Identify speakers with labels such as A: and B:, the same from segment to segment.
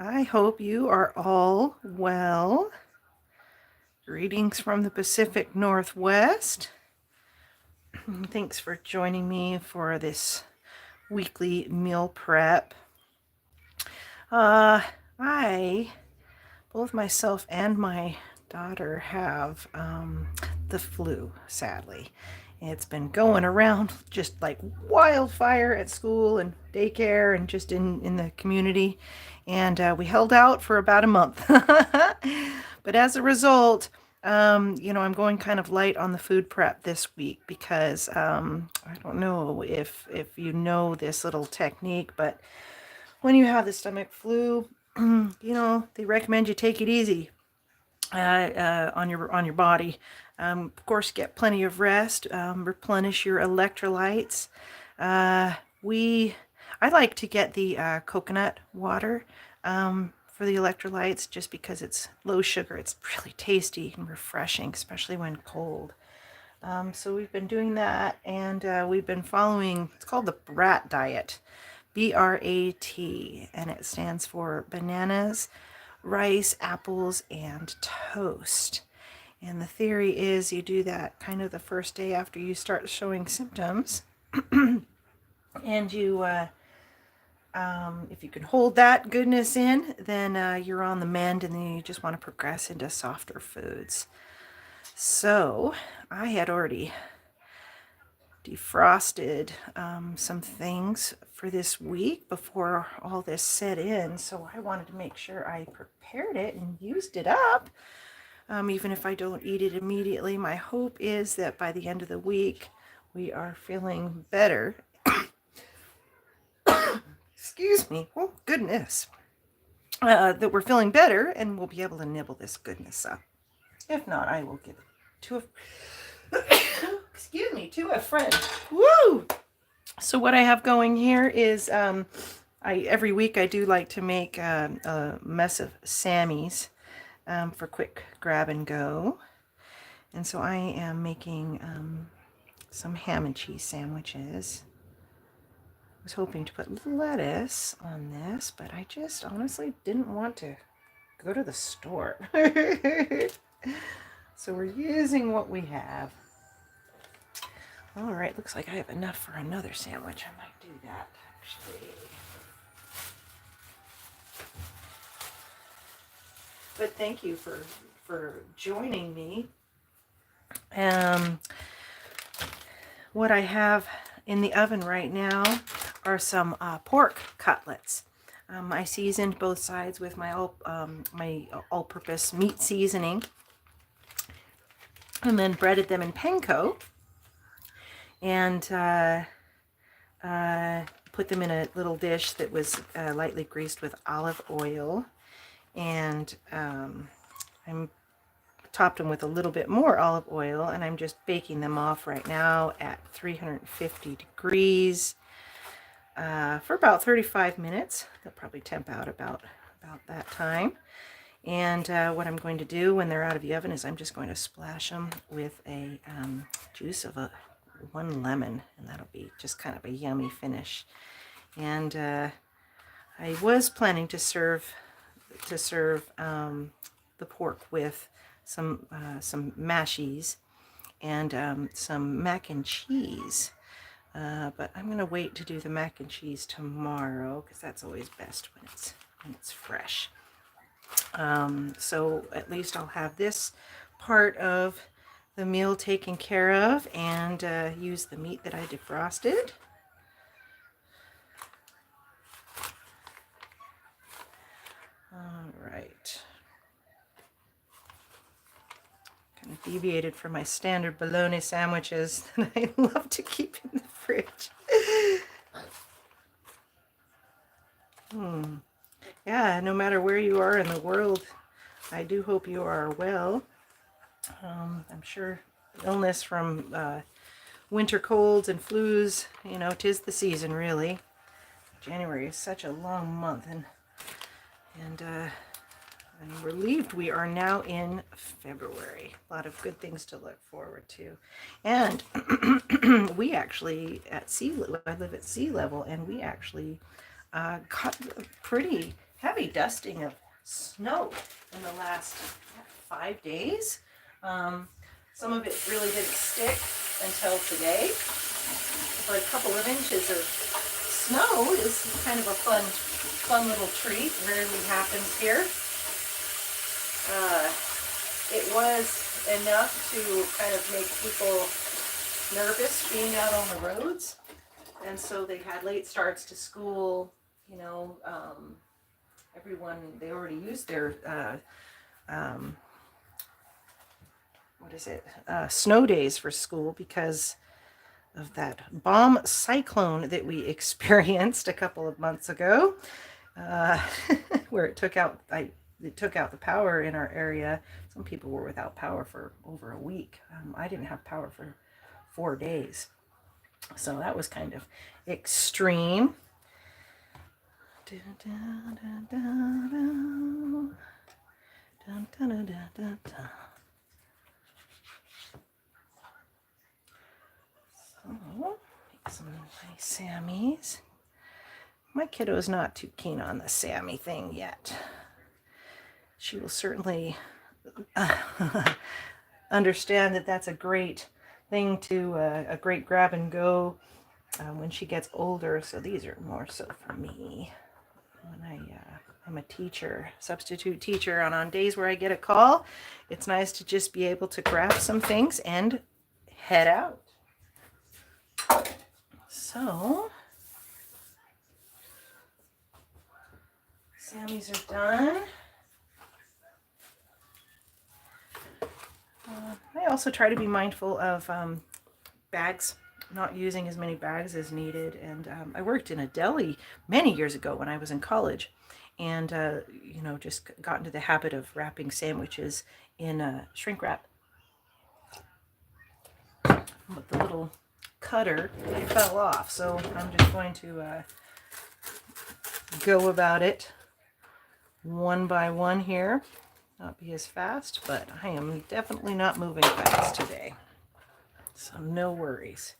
A: I hope you are all well. Greetings from the Pacific Northwest. Thanks for joining me for this weekly meal prep. I, both myself and my daughter have the flu, sadly. It's been going around just like wildfire at school and daycare and just in the community. And we held out for about a month. But as a result, I'm going kind of light on the food prep this week because I don't know if you know this little technique, but when you have the stomach flu, they recommend you take it easy on your body. Of course, get plenty of rest. Replenish your electrolytes. We I like to get the coconut water for the electrolytes just because it's low sugar. It's really tasty and refreshing, especially when cold. So we've been doing that, and we've been following. It's called the BRAT diet, BRAT, and it stands for bananas, rice, apples, and toast. And the theory is you do that kind of the first day after you start showing symptoms. And if you can hold that goodness in, then you're on the mend, and then you just want to progress into softer foods. So I had already defrosted some things for this week before all this set in, so I wanted to make sure I prepared it and used it up. Even if I don't eat it immediately, my hope is that by the end of the week we are feeling better. Excuse me. Oh, goodness. That we're feeling better and we'll be able to nibble this goodness up. If not, I will give it to to a friend. Woo! So what I have going here is every week I do like to make a mess of Sammy's for quick grab and go. And so I am making some ham and cheese sandwiches. I was hoping to put lettuce on this, but I just honestly didn't want to go to the store. So we're using what we have. All right, looks like I have enough for another sandwich. I might do that, actually. But thank you for joining me. What I have in the oven right now are some pork cutlets. I seasoned both sides with my all-purpose meat seasoning, and then breaded them in panko, and put them in a little dish that was lightly greased with olive oil, and I'm topped them with a little bit more olive oil, and I'm just baking them off right now at 350 degrees for about 35 minutes. They'll probably temp out about that time. And what I'm going to do when they're out of the oven is I'm just going to splash them with a juice of one lemon, and that'll be just kind of a yummy finish. And I was planning to serve the pork with some mashies and some mac and cheese. But I'm going to wait to do the mac and cheese tomorrow because that's always best when it's fresh. So at least I'll have this part of the meal taken care of, and use the meat that I defrosted. All right. Kind of deviated from my standard bologna sandwiches that I love to keep in the fridge. Yeah, no matter where you are in the world, I do hope you are well. I'm sure illness from winter colds and flus, 'tis the season, really. January is such a long month, and I'm relieved we are now in February. A lot of good things to look forward to. And we actually, I live at sea level, and we actually got pretty heavy dusting of snow in the last 5 days. Some of it really didn't stick until today, but a couple of inches of snow is kind of a fun little treat. Rarely happens here. It was enough to kind of make people nervous being out on the roads, and so they had late starts to school. You know, everyone, they already used their snow days for school because of that bomb cyclone that we experienced a couple of months ago, where it took out the power in our area. Some people were without power for over a week. I didn't have power for 4 days, so that was kind of extreme. So, make some nice Sammys. My kiddo's not too keen on the Sammy thing yet. She will certainly understand that that's a great thing to, a great grab and go when she gets older. So these are more so for me. When I'm a teacher, substitute teacher, and on days where I get a call, it's nice to just be able to grab some things and head out. So, Sammys are done. I also try to be mindful of bags, not using as many bags as needed. And I worked in a deli many years ago when I was in college, and you know, just got into the habit of wrapping sandwiches in shrink wrap. But the little cutter fell off, so I'm just going to go about it one by one here. Not be as fast, but I am definitely not moving fast today, so no worries.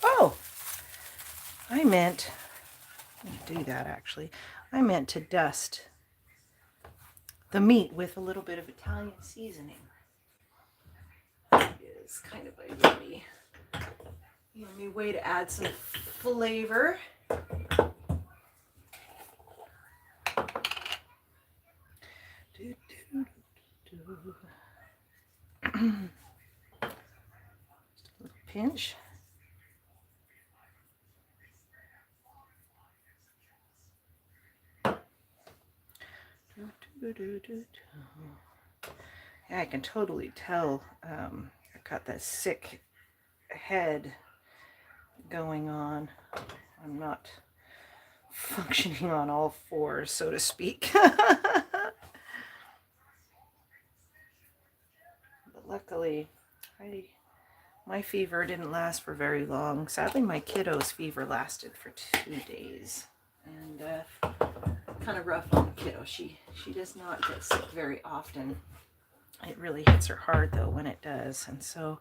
A: Oh, I meant to do that actually. I meant to dust the meat with a little bit of Italian seasoning. It is kind of a yummy way to add some flavor. Just a little pinch. Yeah, I can totally tell I've got that sick head going on. I'm not functioning on all fours, so to speak. But luckily, my fever didn't last for very long. Sadly, my kiddo's fever lasted for 2 days. And kind of rough on the kiddo. She does not get sick very often. It really hits her hard though when it does, and so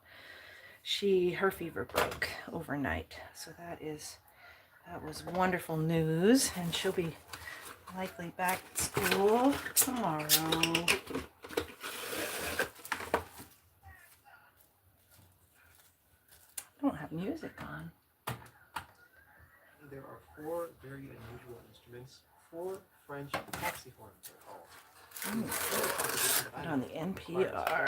A: her fever broke overnight. So that was wonderful news, and she'll be likely back at school tomorrow. I don't have music on.
B: There are 4 very unusual instruments. 4 French taxihorns are called.
A: Put on the NPR.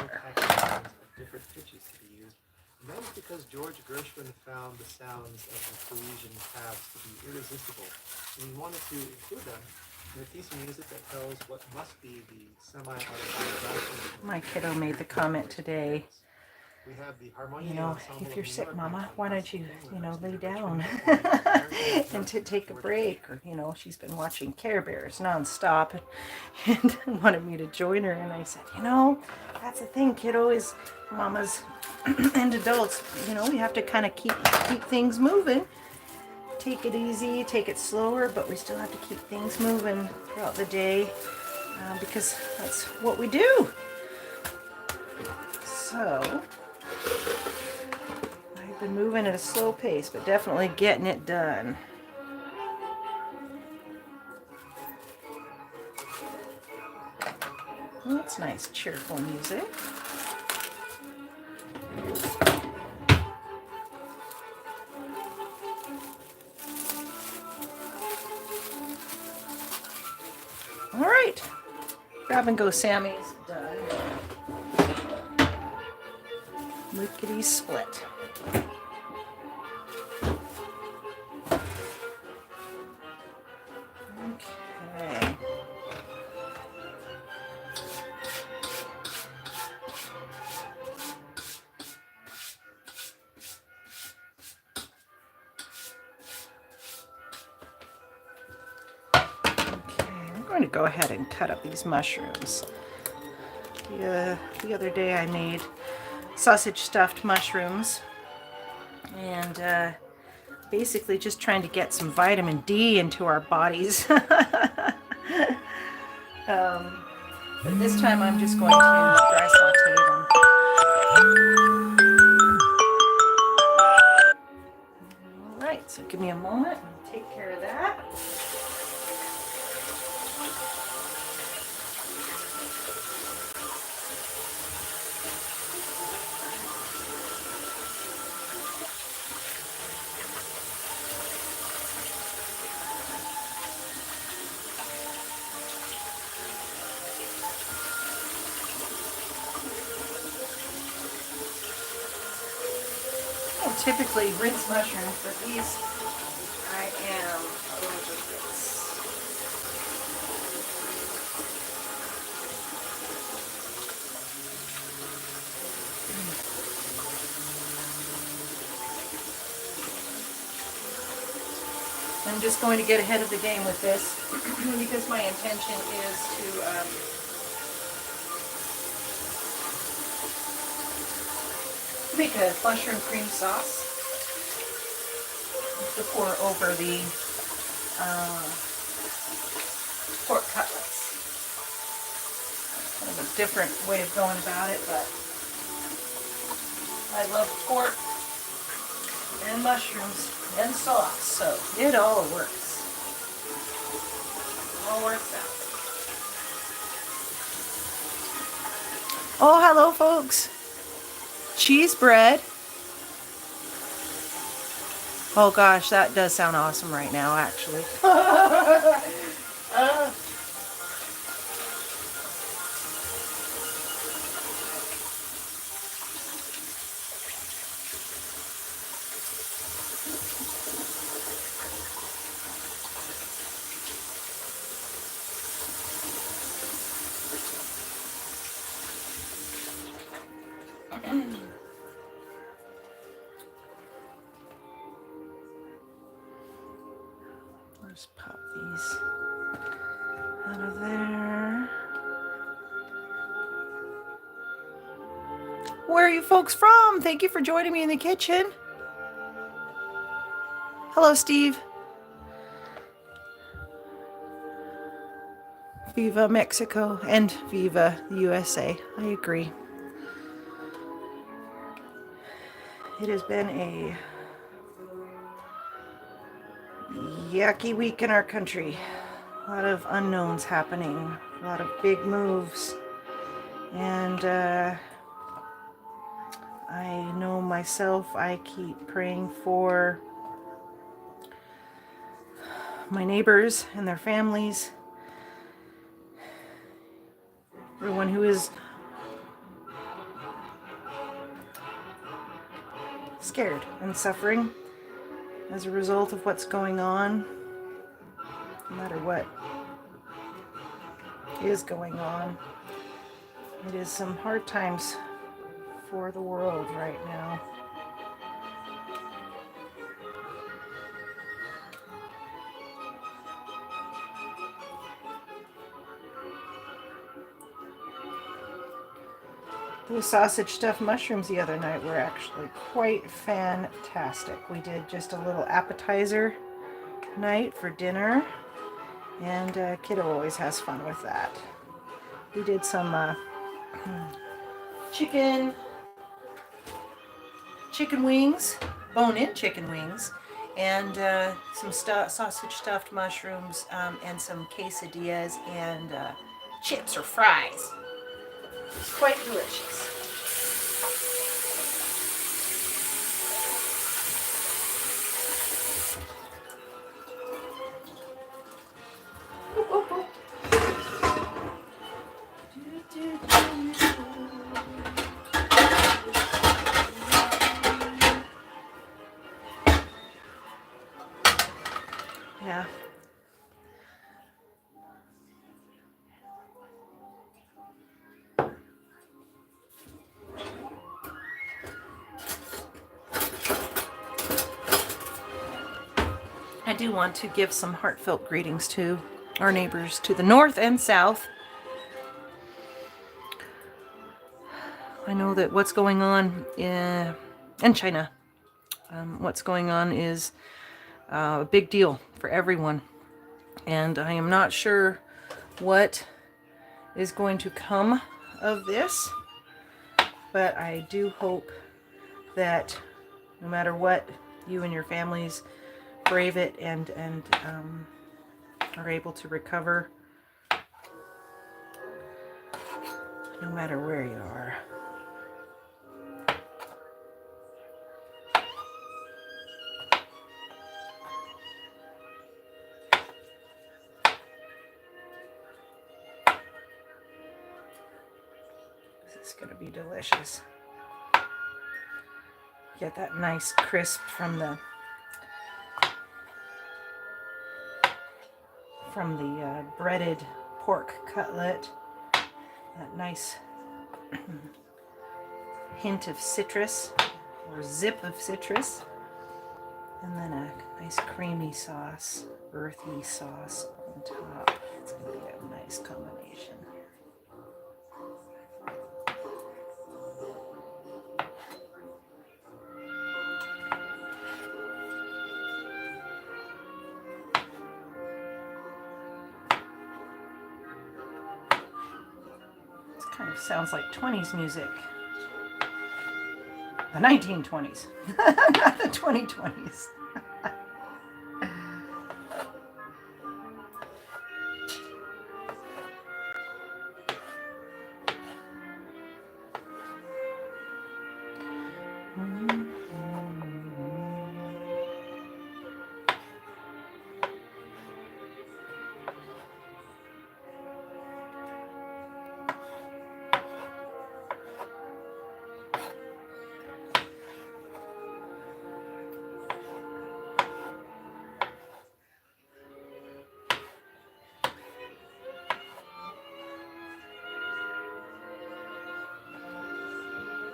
B: Different pitches to be used. And that is because George Gershwin found the sounds of the Parisian cabs to be irresistible, and he wanted to include them in a piece of music that tells what must be the semi-autobiographical.
A: My kiddo made the comment today.
B: We have the Harmonia
A: You know,
B: Ensemble
A: if you're
B: of New
A: sick,
B: York
A: Mama, why don't you, lay down
B: and
A: and to take a break? Or, she's been watching Care Bears nonstop and wanted me to join her. And I said, that's the thing, kiddo, is mamas and adults, we have to kind of keep things moving. Take it easy, take it slower, but we still have to keep things moving throughout the day because that's what we do. So I We've been moving at a slow pace, but definitely getting it done. Well, that's nice, cheerful music. All right, grab and go Sammy's done. Lickety split. Okay. I'm going to go ahead and cut up these mushrooms. The other day I made sausage stuffed mushrooms, and basically just trying to get some vitamin D into our bodies. But this time I'm just going to dry saute them. Alright, so give me a moment and I'll take care of that. I don't typically rinse mushrooms, but these I am going to rinse. I'm just going to get ahead of the game with this because my intention is to make a mushroom cream sauce to pour over the pork cutlets. Kind of a different way of going about it, but I love pork and mushrooms and sauce, so it all works. All works out. Oh, hello, folks. Cheese bread. Oh gosh, that does sound awesome right now, actually. Just pop these out of there. Where are you folks from? Thank you for joining me in the kitchen. Hello, Steve. Viva Mexico and Viva the USA. I agree. It has been a yucky week in our country. A lot of unknowns happening, a lot of big moves, and I know myself, I keep praying for my neighbors and their families, everyone who is scared and suffering as a result of what's going on, no matter what is going on. It is some hard times for the world right now. Those sausage stuffed mushrooms the other night were actually quite fantastic. We did just a little appetizer night for dinner, and kiddo always has fun with that. We did some chicken chicken wings, bone-in chicken wings, and some sausage stuffed mushrooms, and some quesadillas and chips or fries. It's quite delicious. Oop, oop, oop. Yeah. I do want to give some heartfelt greetings to our neighbors to the north and south. I know that what's going on in China, what's going on is a big deal for everyone. And I am not sure what is going to come of this, but I do hope that no matter what, you and your families brave it and are able to recover no matter where you are. This is going to be delicious. Get that nice crisp from the breaded pork cutlet. That nice hint of citrus or zip of citrus. And then a nice creamy sauce, earthy sauce on top. It's going to be a nice combination. This kind of sounds like 20s music. The 1920s, not the 2020s.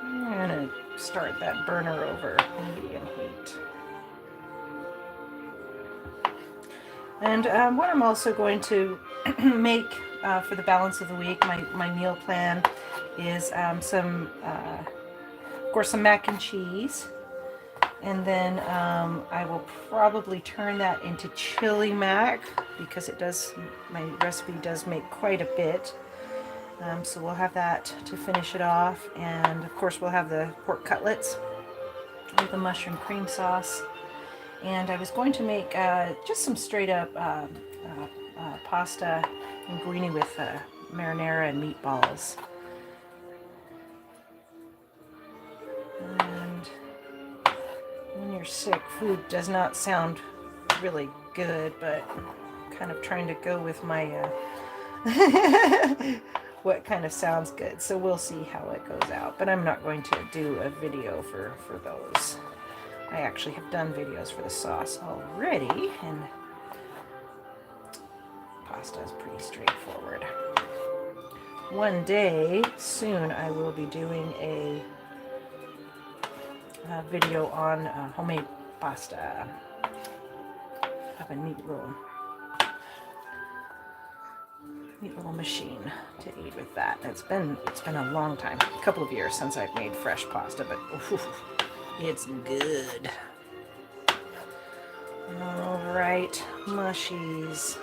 A: I'm going to start that burner over medium heat. And what I'm also going to make for the balance of the week, my meal plan is some mac and cheese. And then I will probably turn that into chili mac because my recipe does make quite a bit. So we'll have that to finish it off. And of course we'll have the pork cutlets with the mushroom cream sauce. And I was going to make just some straight up pasta linguine with marinara and meatballs. And when you're sick, food does not sound really good, but I'm kind of trying to go with my what kind of sounds good. So we'll see how it goes out. But I'm not going to do a video for those. I actually have done videos for the sauce already, and pasta is pretty straightforward. One day soon I will be doing a video on homemade pasta. I have a neat little machine to eat with that. It's been a long time, a couple of years since I've made fresh pasta, but ooh, it's good. All right, mushies.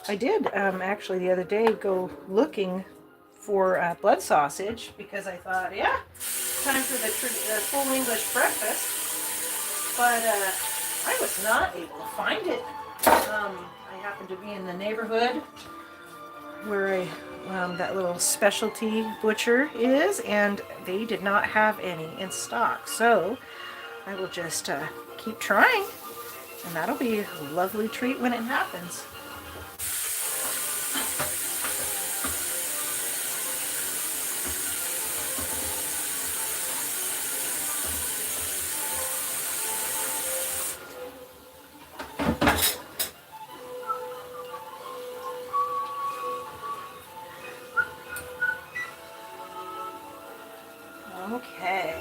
A: I did actually the other day go looking for blood sausage because I thought, yeah, time for the full English breakfast. But I was not able to find it. I happened to be in the neighborhood where that little specialty butcher is, and they did not have any in stock. So I will just keep trying, and that'll be a lovely treat when it happens. Okay,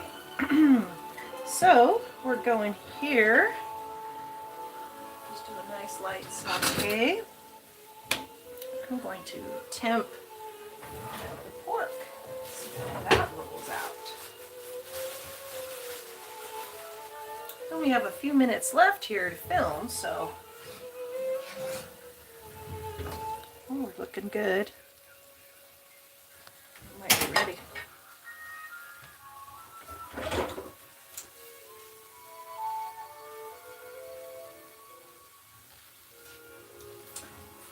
A: so we're going here. Just do a nice light saute. I'm going to temp the pork. See how that rolls out. We only have a few minutes left here to film, so we're looking good. Might be ready.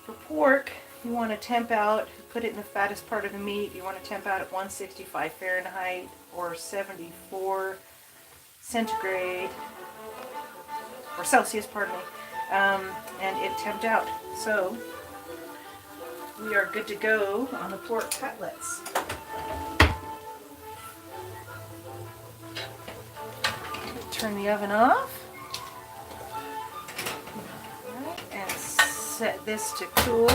A: For pork, you want to temp out, put it in the fattest part of the meat. You want to temp out at 165 Fahrenheit or 74 centigrade, or Celsius, pardon me, and it temped out. So we are good to go on the pork cutlets. Turn the oven off. And set this to cool.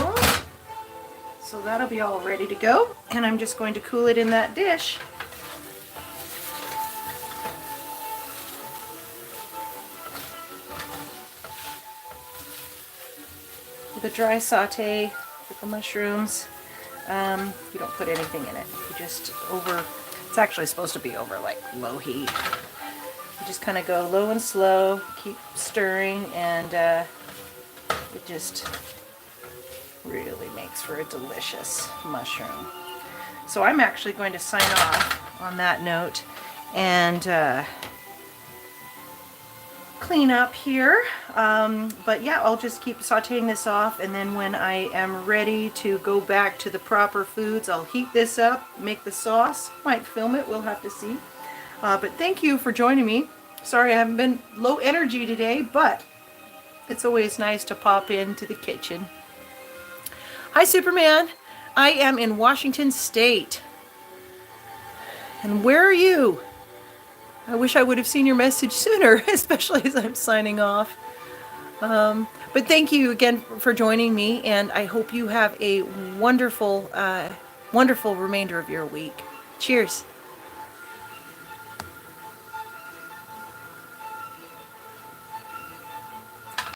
A: So that'll be all ready to go. And I'm just going to cool it in that dish. With a dry saute with the mushrooms. You don't put anything in it. You just it's actually supposed to be over like low heat. You just kind of go low and slow, keep stirring, and it just really makes for a delicious mushroom. So I'm actually going to sign off on that note and clean up here. But yeah, I'll just keep sauteing this off, and then when I am ready to go back to the proper foods, I'll heat this up, make the sauce. Might film it, we'll have to see. But thank you for joining me. Sorry I haven't been low energy today, but it's always nice to pop into the kitchen. Hi Superman, I am in Washington State. And where are you? I wish I would have seen your message sooner, especially as I'm signing off. But thank you again for joining me, and I hope you have a wonderful, wonderful remainder of your week. Cheers.